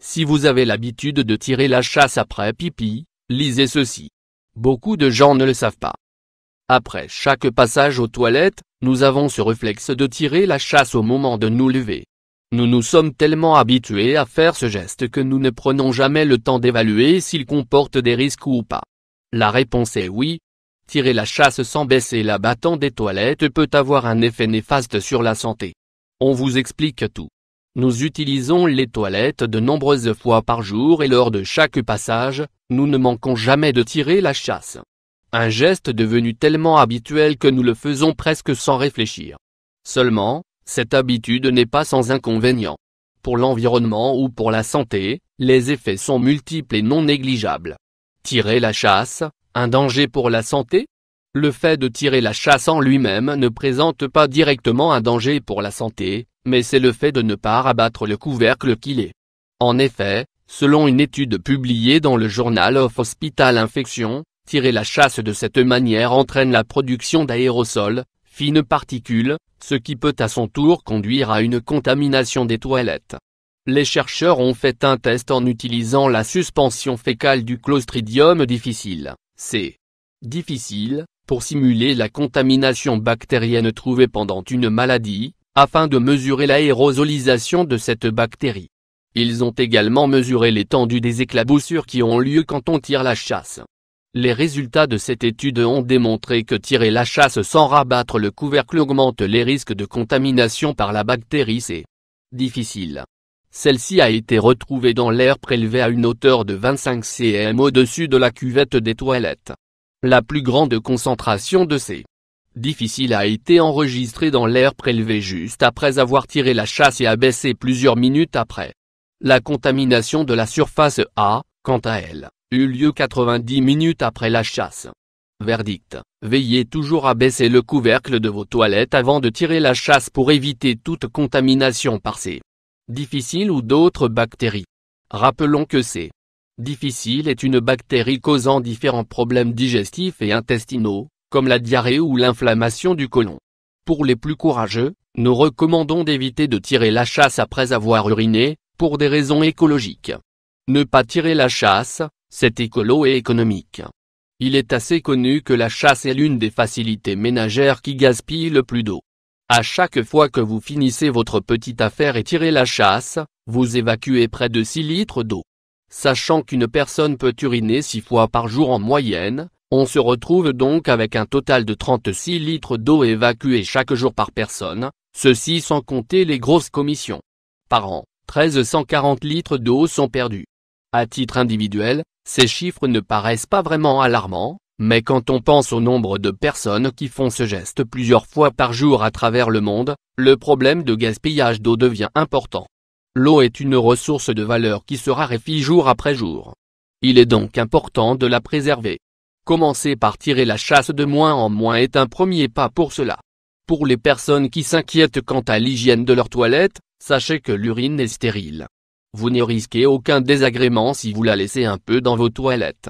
Si vous avez l'habitude de tirer la chasse après pipi, lisez ceci. Beaucoup de gens ne le savent pas. Après chaque passage aux toilettes, nous avons ce réflexe de tirer la chasse au moment de nous lever. Nous nous sommes tellement habitués à faire ce geste que nous ne prenons jamais le temps d'évaluer s'il comporte des risques ou pas. La réponse est oui. Tirer la chasse sans baisser la bâton des toilettes peut avoir un effet néfaste sur la santé. On vous explique tout. Nous utilisons les toilettes de nombreuses fois par jour et lors de chaque passage, nous ne manquons jamais de tirer la chasse. Un geste devenu tellement habituel que nous le faisons presque sans réfléchir. Seulement, cette habitude n'est pas sans inconvénient. Pour l'environnement ou pour la santé, les effets sont multiples et non négligeables. Tirer la chasse, un danger pour la santé? Le fait de tirer la chasse en lui-même ne présente pas directement un danger pour la santé, mais c'est le fait de ne pas rabattre le couvercle qui l'est. En effet, selon une étude publiée dans le Journal of Hospital Infection, tirer la chasse de cette manière entraîne la production d'aérosols, fines particules, ce qui peut à son tour conduire à une contamination des toilettes. Les chercheurs ont fait un test en utilisant la suspension fécale du Clostridium difficile, C. difficile, pour simuler la contamination bactérienne trouvée pendant une maladie, afin de mesurer l'aérosolisation de cette bactérie. Ils ont également mesuré l'étendue des éclaboussures qui ont lieu quand on tire la chasse. Les résultats de cette étude ont démontré que tirer la chasse sans rabattre le couvercle augmente les risques de contamination par la bactérie C. difficile. Celle-ci a été retrouvée dans l'air prélevé à une hauteur de 25 cm au-dessus de la cuvette des toilettes. La plus grande concentration de C. difficile a été enregistrée dans l'air prélevé juste après avoir tiré la chasse et a baissé plusieurs minutes après. La contamination de la surface A, quant à elle, eut lieu 90 minutes après la chasse. Verdict: veillez toujours à baisser le couvercle de vos toilettes avant de tirer la chasse pour éviter toute contamination par C. difficile ou d'autres bactéries. Rappelons que C. difficile est une bactérie causant différents problèmes digestifs et intestinaux, comme la diarrhée ou l'inflammation du côlon. Pour les plus courageux, nous recommandons d'éviter de tirer la chasse après avoir uriné, pour des raisons écologiques. Ne pas tirer la chasse, c'est écolo et économique. Il est assez connu que la chasse est l'une des facilités ménagères qui gaspille le plus d'eau. À chaque fois que vous finissez votre petite affaire et tirez la chasse, vous évacuez près de 6 litres d'eau. Sachant qu'une personne peut uriner 6 fois par jour en moyenne, on se retrouve donc avec un total de 36 litres d'eau évacuée chaque jour par personne, ceci sans compter les grosses commissions. Par an, 1340 litres d'eau sont perdus. À titre individuel, ces chiffres ne paraissent pas vraiment alarmants, mais quand on pense au nombre de personnes qui font ce geste plusieurs fois par jour à travers le monde, le problème de gaspillage d'eau devient important. L'eau est une ressource de valeur qui se raréfie jour après jour. Il est donc important de la préserver. Commencer par tirer la chasse de moins en moins est un premier pas pour cela. Pour les personnes qui s'inquiètent quant à l'hygiène de leurs toilettes, sachez que l'urine est stérile. Vous ne risquez aucun désagrément si vous la laissez un peu dans vos toilettes.